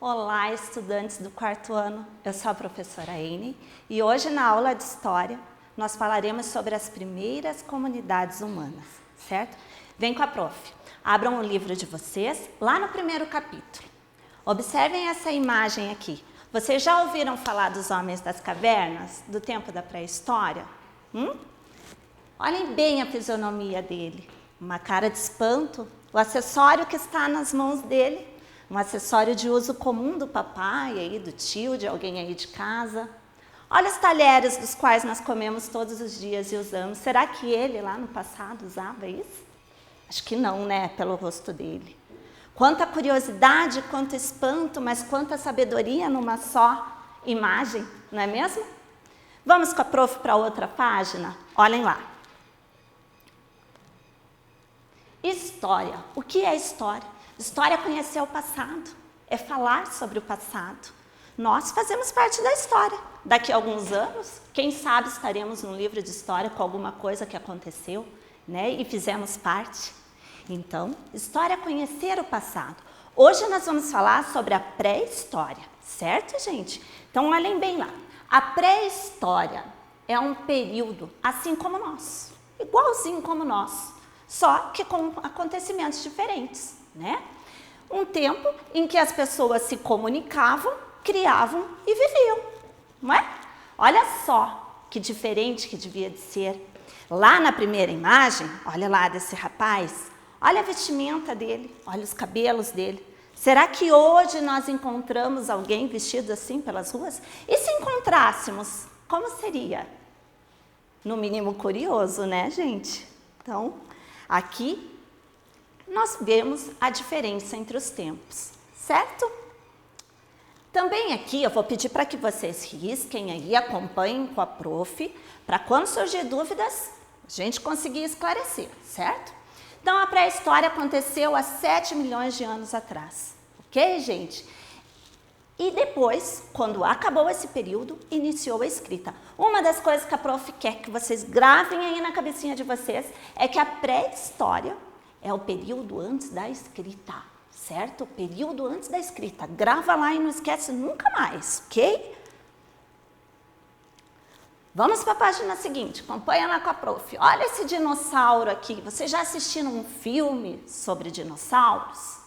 Olá, estudantes do quarto ano. Eu sou a professora Ene e hoje na aula de História nós falaremos sobre as primeiras comunidades humanas, certo? Vem com a prof. Abram o livro de vocês lá no primeiro capítulo. Observem essa imagem aqui. Vocês já ouviram falar dos homens das cavernas, do tempo da pré-história? Olhem bem a fisionomia dele. Uma cara de espanto, o acessório que está nas mãos dele, um acessório de uso comum do papai, aí, do tio, de alguém aí de casa. Olha os talheres dos quais nós comemos todos os dias e usamos. Será que ele lá no passado usava isso? Acho que não, né? Pelo rosto dele. Quanta curiosidade, quanto espanto, mas quanta sabedoria numa só imagem, não é mesmo? Vamos com a prof para outra página? Olhem lá. História. O que é história? História é conhecer o passado, é falar sobre o passado. Nós fazemos parte da história. Daqui a alguns anos, quem sabe estaremos num livro de história com alguma coisa que aconteceu, né? E fizemos parte. Então, história é conhecer o passado. Hoje nós vamos falar sobre a pré-história, certo, gente? Então, olhem bem lá. A pré-história é um período assim como nós, igualzinho como nós, só que com acontecimentos diferentes, né? Um tempo em que as pessoas se comunicavam, criavam e viviam, não é? Olha só que diferente que devia de ser. Lá na primeira imagem, olha lá desse rapaz, olha a vestimenta dele, olha os cabelos dele. Será que hoje nós encontramos alguém vestido assim pelas ruas? E se encontrássemos, como seria? No mínimo curioso, né, gente? Então, aqui nós vemos a diferença entre os tempos, certo? Também aqui eu vou pedir para que vocês risquem aí, acompanhem com a prof, para quando surgir dúvidas, a gente conseguir esclarecer, certo? Então, a pré-história aconteceu há 7 milhões de anos atrás, ok, gente? E depois, quando acabou esse período, iniciou a escrita. Uma das coisas que a prof quer que vocês gravem aí na cabecinha de vocês é que a pré-história é o período antes da escrita, certo? O período antes da escrita. Grava lá e não esquece nunca mais, ok? Vamos para a página seguinte, acompanha lá com a prof. Olha esse dinossauro aqui. Vocês já assistiram um filme sobre dinossauros?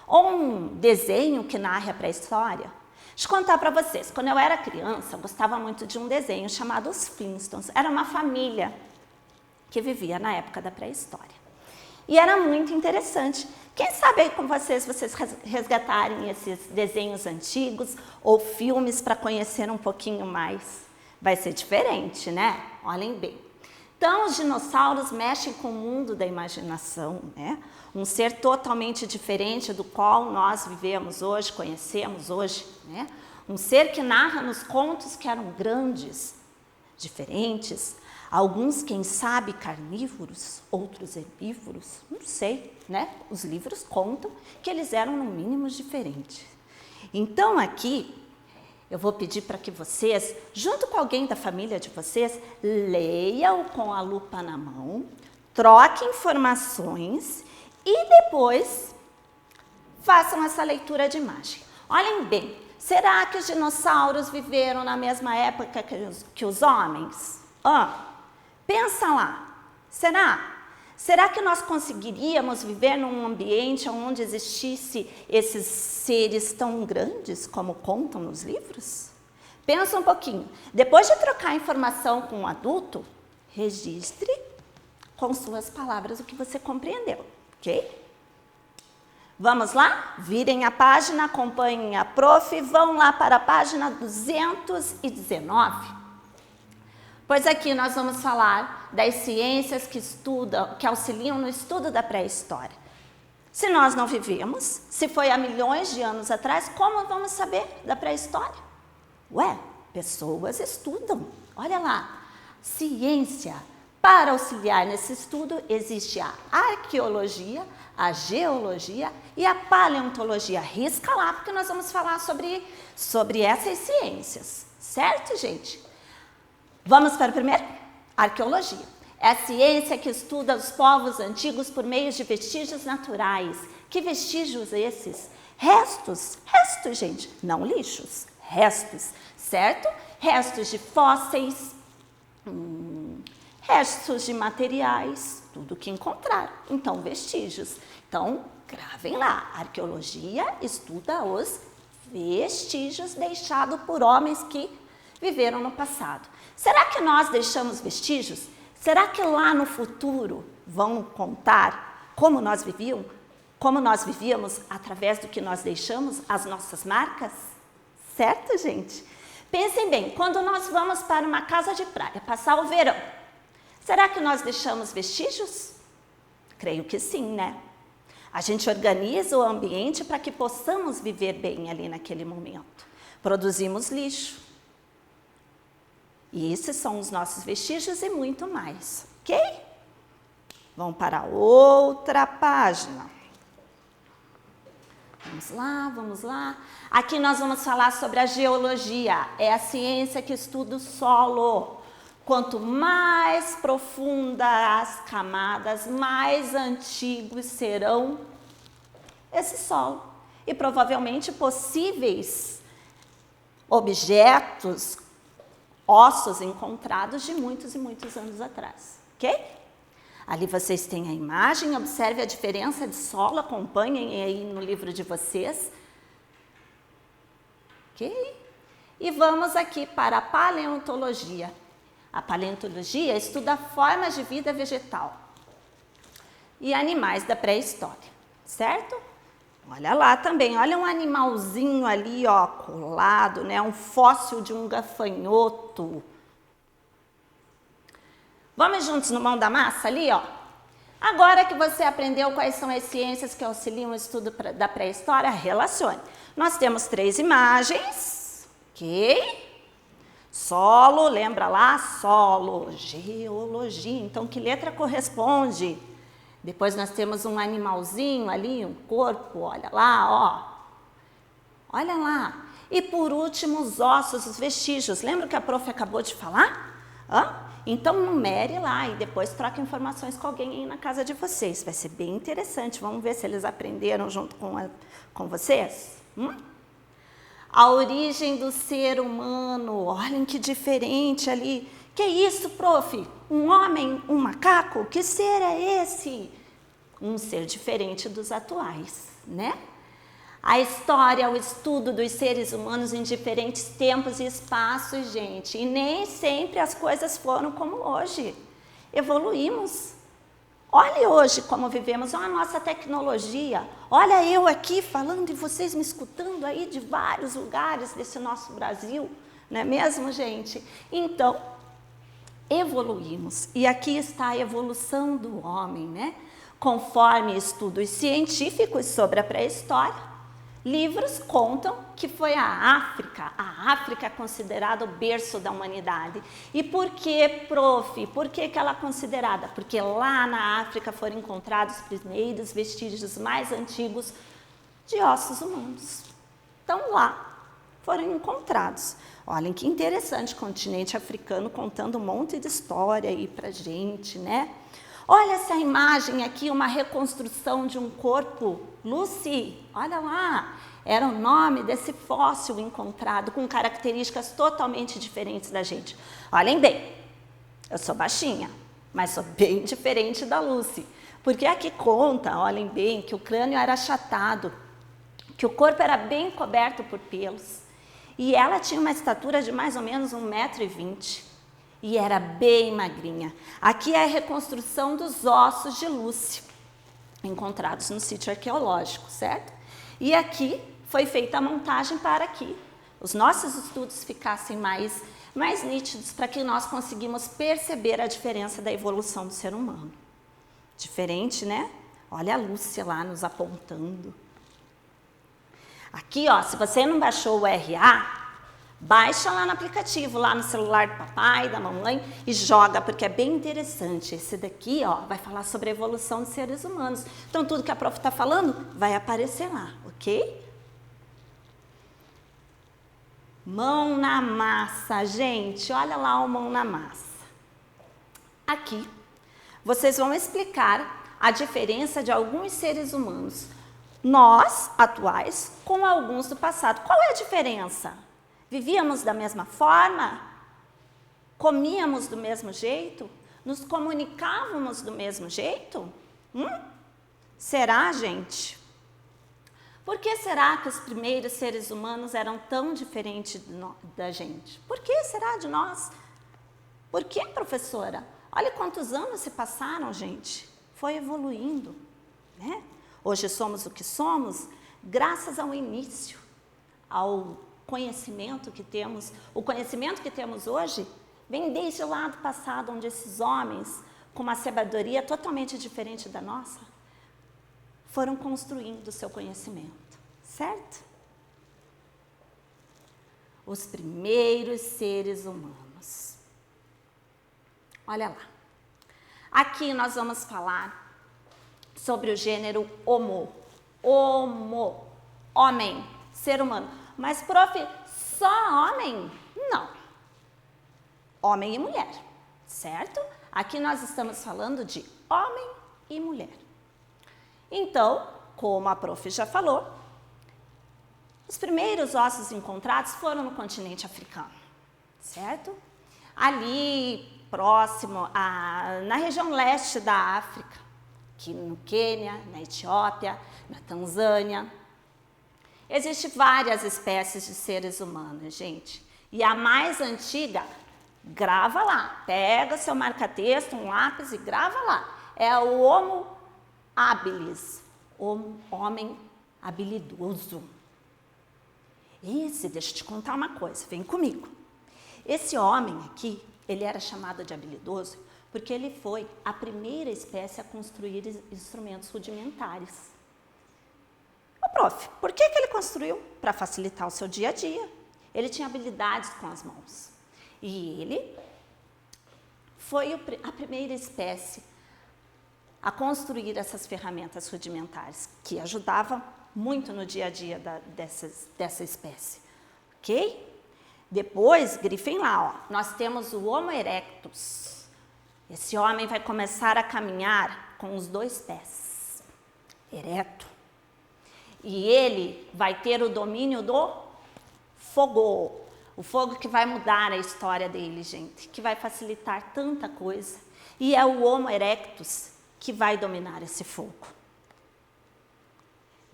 Ou um desenho que narra a pré-história? Deixa eu contar para vocês. Quando eu era criança, eu gostava muito de um desenho chamado Os Flintstones. Era uma família que vivia na época da pré-história. E era muito interessante. Quem sabe aí com vocês resgatarem esses desenhos antigos ou filmes para conhecer um pouquinho mais. Vai ser diferente, né? Olhem bem. Então, os dinossauros mexem com o mundo da imaginação, né? Um ser totalmente diferente do qual nós vivemos hoje, conhecemos hoje, né? Um ser que narra nos contos que eram grandes, diferentes, alguns, quem sabe, carnívoros, outros herbívoros, não sei, né? Os livros contam que eles eram, no mínimo, diferentes. Então, aqui, eu vou pedir para que vocês, junto com alguém da família de vocês, leiam com a lupa na mão, troquem informações e depois façam essa leitura de imagem. Olhem bem, será que os dinossauros viveram na mesma época que os homens? Pensa lá, será? Será que nós conseguiríamos viver num ambiente onde existisse esses seres tão grandes como contam nos livros? Pensa um pouquinho. Depois de trocar informação com um adulto, registre com suas palavras o que você compreendeu, ok? Vamos lá? Virem a página, acompanhem a prof, vão lá para a página 219. Pois aqui nós vamos falar das ciências que auxiliam no estudo da pré-história. Se nós não vivemos, se foi há milhões de anos atrás, como vamos saber da pré-história? Ué, pessoas estudam. Olha lá, ciência. Para auxiliar nesse estudo, existe a arqueologia, a geologia e a paleontologia. Risca lá, porque nós vamos falar sobre essas ciências. Certo, gente? Vamos para o primeiro? Arqueologia. É a ciência que estuda os povos antigos por meio de vestígios naturais. Que vestígios esses? Restos, gente, não lixos, restos, certo? Restos de fósseis, restos de materiais, tudo que encontrar. Então, vestígios. Então, gravem lá, arqueologia estuda os vestígios deixados por homens que viveram no passado. Será que nós deixamos vestígios? Será que lá no futuro vão contar como nós vivíamos através do que nós deixamos, as nossas marcas? Certo, gente? Pensem bem, quando nós vamos para uma casa de praia, passar o verão, será que nós deixamos vestígios? Creio que sim, né? A gente organiza o ambiente para que possamos viver bem ali naquele momento. Produzimos lixo. E esses são os nossos vestígios e muito mais, ok? Vamos para outra página. Vamos lá. Aqui nós vamos falar sobre a geologia. É a ciência que estuda o solo. Quanto mais profundas as camadas, mais antigos serão esse solo. E provavelmente possíveis objetos, ossos encontrados de muitos e muitos anos atrás. Ok? Ali vocês têm a imagem, observe a diferença de solo, acompanhem aí no livro de vocês. Ok? E vamos aqui para a paleontologia. A paleontologia estuda formas de vida vegetal e animais da pré-história, certo? Olha lá também, olha um animalzinho ali, ó, colado, né? Um fóssil de um gafanhoto. Vamos juntos no mão da massa ali, ó? Agora que você aprendeu quais são as ciências que auxiliam o estudo da pré-história, relacione. Nós temos 3 imagens, ok? Solo, lembra lá? Solo, geologia. Então, que letra corresponde? Depois nós temos um animalzinho ali, um corpo, olha lá, ó. Olha lá. E por último, os ossos, os vestígios. Lembra que a prof acabou de falar? Então, numere lá e depois troque informações com alguém aí na casa de vocês. Vai ser bem interessante. Vamos ver se eles aprenderam junto com vocês? A origem do ser humano, olhem que diferente ali. Que isso, prof? Um homem, um macaco? Que ser é esse? Um ser diferente dos atuais, né? A história, o estudo dos seres humanos em diferentes tempos e espaços, gente. E nem sempre as coisas foram como hoje. Evoluímos. Olha hoje como vivemos, olha a nossa tecnologia. Olha eu aqui falando e vocês me escutando aí de vários lugares desse nosso Brasil, não é mesmo, gente? Então, evoluímos. E aqui está a evolução do homem, né? Conforme estudos científicos sobre a pré-história, livros contam que foi a África é considerada o berço da humanidade. E por que, prof? Por que ela é considerada? Porque lá na África foram encontrados os primeiros vestígios mais antigos de ossos humanos. Então lá foram encontrados. Olhem que interessante, continente africano contando um monte de história aí pra gente, né? Olha essa imagem aqui, uma reconstrução de um corpo. Lucy, olha lá, era o nome desse fóssil encontrado com características totalmente diferentes da gente. Olhem bem, eu sou baixinha, mas sou bem diferente da Lucy. Porque aqui conta, olhem bem, que o crânio era achatado, que o corpo era bem coberto por pelos. E ela tinha uma estatura de mais ou menos 1,20 m. E era bem magrinha. Aqui é a reconstrução dos ossos de Lucy, encontrados no sítio arqueológico, certo? E aqui foi feita a montagem para que os nossos estudos ficassem mais nítidos, para que nós conseguimos perceber a diferença da evolução do ser humano. Diferente, né? Olha a Lúcia lá nos apontando. Aqui, ó, se você não baixou o RA, baixa lá no aplicativo, lá no celular do papai, da mamãe e joga, porque é bem interessante. Esse daqui, ó, vai falar sobre a evolução dos seres humanos. Então, tudo que a prof está falando vai aparecer lá, ok? Mão na massa, gente. Olha lá o mão na massa. Aqui, vocês vão explicar a diferença de alguns seres humanos Nós, atuais, com alguns do passado. Qual é a diferença? Vivíamos da mesma forma? Comíamos do mesmo jeito? Nos comunicávamos do mesmo jeito? Será, gente? Por que será que os primeiros seres humanos eram tão diferentes da gente? Por que será de nós? Por que, professora? Olha quantos anos se passaram, gente. Foi evoluindo, né? Hoje somos o que somos graças ao início, ao conhecimento que temos. O conhecimento que temos hoje vem desde lá do passado, onde esses homens, com uma sabedoria totalmente diferente da nossa, foram construindo o seu conhecimento, certo? Os primeiros seres humanos. Olha lá. Aqui nós vamos falar sobre o gênero Homo. Homo, homem, ser humano. Mas, prof, só homem? Não. Homem e mulher, certo? Aqui nós estamos falando de homem e mulher. Então, como a prof já falou, os primeiros ossos encontrados foram no continente africano, certo? Ali, próximo, na região leste da África, aqui no Quênia, na Etiópia, na Tanzânia. Existem várias espécies de seres humanos, gente. E a mais antiga, grava lá. Pega seu marca-texto, um lápis e grava lá. É o Homo habilis, homem habilidoso. Esse, deixa eu te contar uma coisa, vem comigo. Esse homem aqui, ele era chamado de habilidoso porque ele foi a primeira espécie a construir instrumentos rudimentares. Ô, prof, por que ele construiu? Para facilitar o seu dia a dia. Ele tinha habilidades com as mãos. E ele foi a primeira espécie a construir essas ferramentas rudimentares, que ajudavam muito no dia a dia dessa espécie. Ok? Depois, grifem lá, ó, nós temos o Homo erectus. Esse homem vai começar a caminhar com os 2 pés, ereto. E ele vai ter o domínio do fogo. O fogo que vai mudar a história dele, gente, que vai facilitar tanta coisa. E é o Homo erectus que vai dominar esse fogo.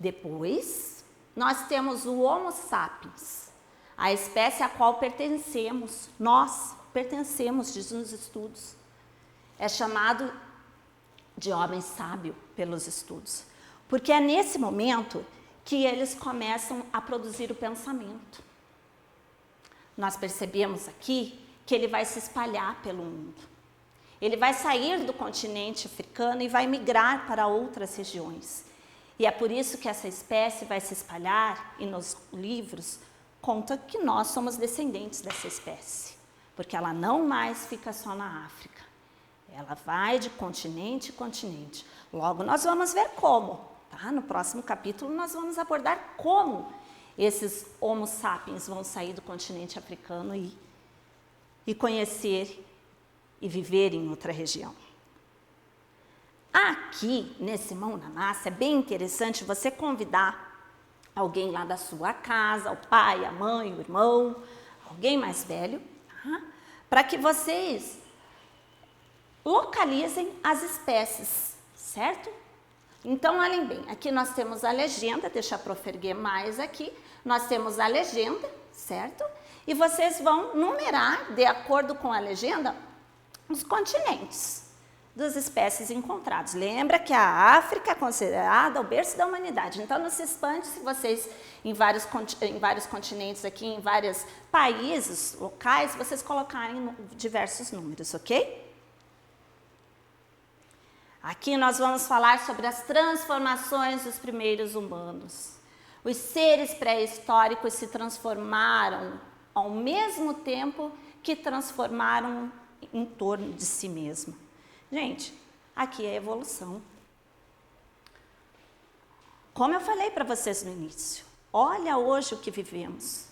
Depois, nós temos o Homo sapiens, a espécie a qual pertencemos. Nós pertencemos, diz nos estudos. É chamado de homem sábio pelos estudos, porque é nesse momento que eles começam a produzir o pensamento. Nós percebemos aqui que ele vai se espalhar pelo mundo. Ele vai sair do continente africano e vai migrar para outras regiões. E é por isso que essa espécie vai se espalhar, e nos livros conta que nós somos descendentes dessa espécie, porque ela não mais fica só na África. Ela vai de continente em continente. Logo nós vamos ver como, tá? No próximo capítulo nós vamos abordar como esses Homo sapiens vão sair do continente africano e conhecer e viver em outra região. Aqui, nesse Mão na Massa, é bem interessante você convidar alguém lá da sua casa, o pai, a mãe, o irmão, alguém mais velho, tá? Para que vocês localizem as espécies, certo? Então, olhem bem, aqui nós temos a legenda, deixa eu proferir mais aqui, nós temos a legenda, certo? E vocês vão numerar, de acordo com a legenda, os continentes das espécies encontradas. Lembra que a África é considerada o berço da humanidade, então não se espante se vocês, em vários continentes aqui, em vários países, locais, vocês colocarem diversos números, ok? Aqui nós vamos falar sobre as transformações dos primeiros humanos. Os seres pré-históricos se transformaram ao mesmo tempo que transformaram em torno de si mesmo. Gente, aqui é a evolução. Como eu falei para vocês no início, olha hoje o que vivemos.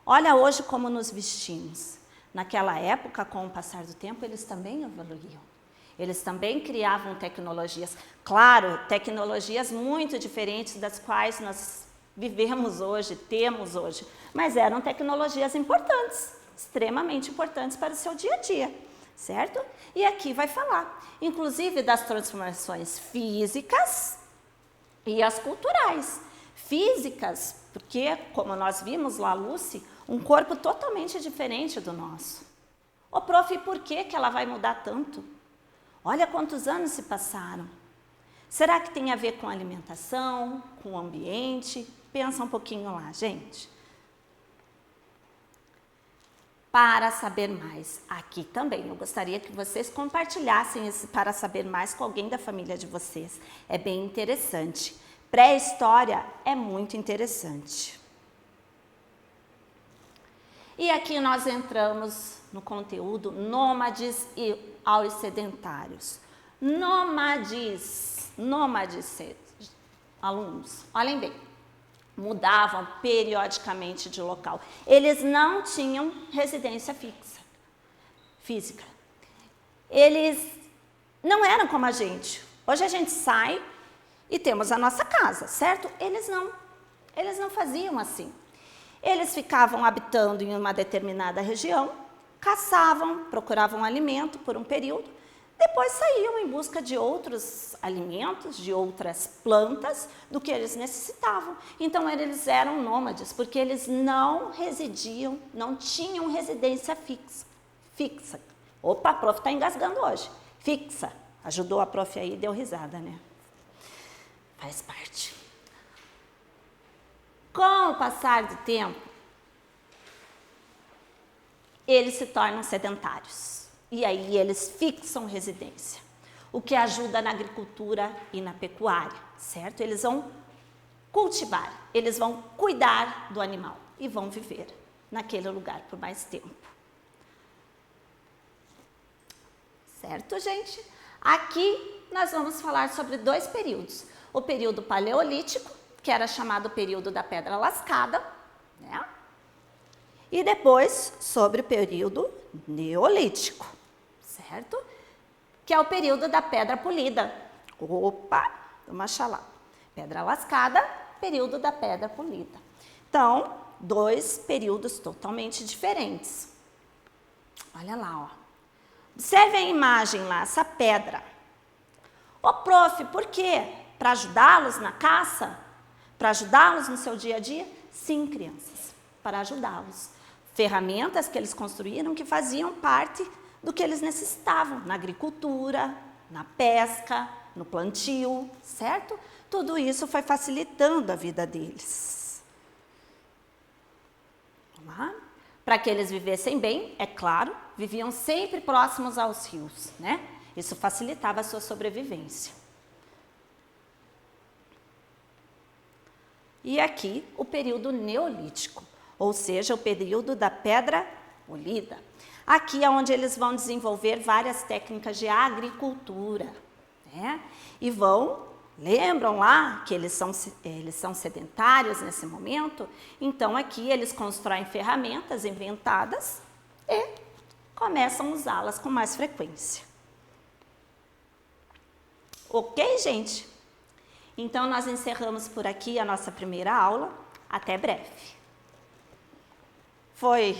Olha hoje como nos vestimos. Naquela época, com o passar do tempo, eles também evoluíam. Eles também criavam tecnologias, claro, tecnologias muito diferentes das quais nós vivemos hoje, temos hoje, mas eram tecnologias importantes, extremamente importantes para o seu dia a dia, certo? E aqui vai falar, inclusive, das transformações físicas e as culturais. Físicas, porque, como nós vimos lá, Lucy, um corpo totalmente diferente do nosso. Ô, prof, e por que ela vai mudar tanto? Olha quantos anos se passaram. Será que tem a ver com a alimentação, com o ambiente? Pensa um pouquinho lá, gente. Para saber mais, aqui também, eu gostaria que vocês compartilhassem esse para saber mais com alguém da família de vocês. É bem interessante. Pré-história é muito interessante. E aqui nós entramos no conteúdo nômades e aos sedentários. Nômades, alunos, olhem bem, mudavam periodicamente de local. Eles não tinham residência física. Eles não eram como a gente. Hoje a gente sai e temos a nossa casa, certo? Eles não faziam assim. Eles ficavam habitando em uma determinada região, caçavam, procuravam alimento por um período, depois saíam em busca de outros alimentos, de outras plantas, do que eles necessitavam. Então, eles eram nômades, porque eles não residiam, não tinham residência fixa. Opa, a prof está engasgando hoje. Fixa. Ajudou a prof aí, deu risada, né? Faz parte. Com o passar do tempo, eles se tornam sedentários. E aí eles fixam residência, o que ajuda na agricultura e na pecuária, certo? Eles vão cultivar, eles vão cuidar do animal e vão viver naquele lugar por mais tempo. Certo, gente? Aqui nós vamos falar sobre dois períodos. O período paleolítico, que era chamado período da pedra lascada, né? E depois sobre o período neolítico, certo? Que é o período da pedra polida. Opa, vamos achar lá. Pedra lascada, período da pedra polida. Então, dois períodos totalmente diferentes. Olha lá, ó. Observe a imagem lá, essa pedra. Ô, prof, por quê? Para ajudá-los na caça? Para ajudá-los no seu dia a dia? Sim, crianças, para ajudá-los. Ferramentas que eles construíram que faziam parte do que eles necessitavam na agricultura, na pesca, no plantio, certo? Tudo isso foi facilitando a vida deles. Vamos lá? Para que eles vivessem bem, é claro, viviam sempre próximos aos rios, né? Isso facilitava a sua sobrevivência. E aqui o período neolítico, ou seja, o período da pedra polida. Aqui é onde eles vão desenvolver várias técnicas de agricultura, né? E lembram lá que eles são sedentários nesse momento? Então, aqui eles constroem ferramentas inventadas e começam a usá-las com mais frequência. Ok, gente? Então, nós encerramos por aqui a nossa primeira aula. Até breve. Foi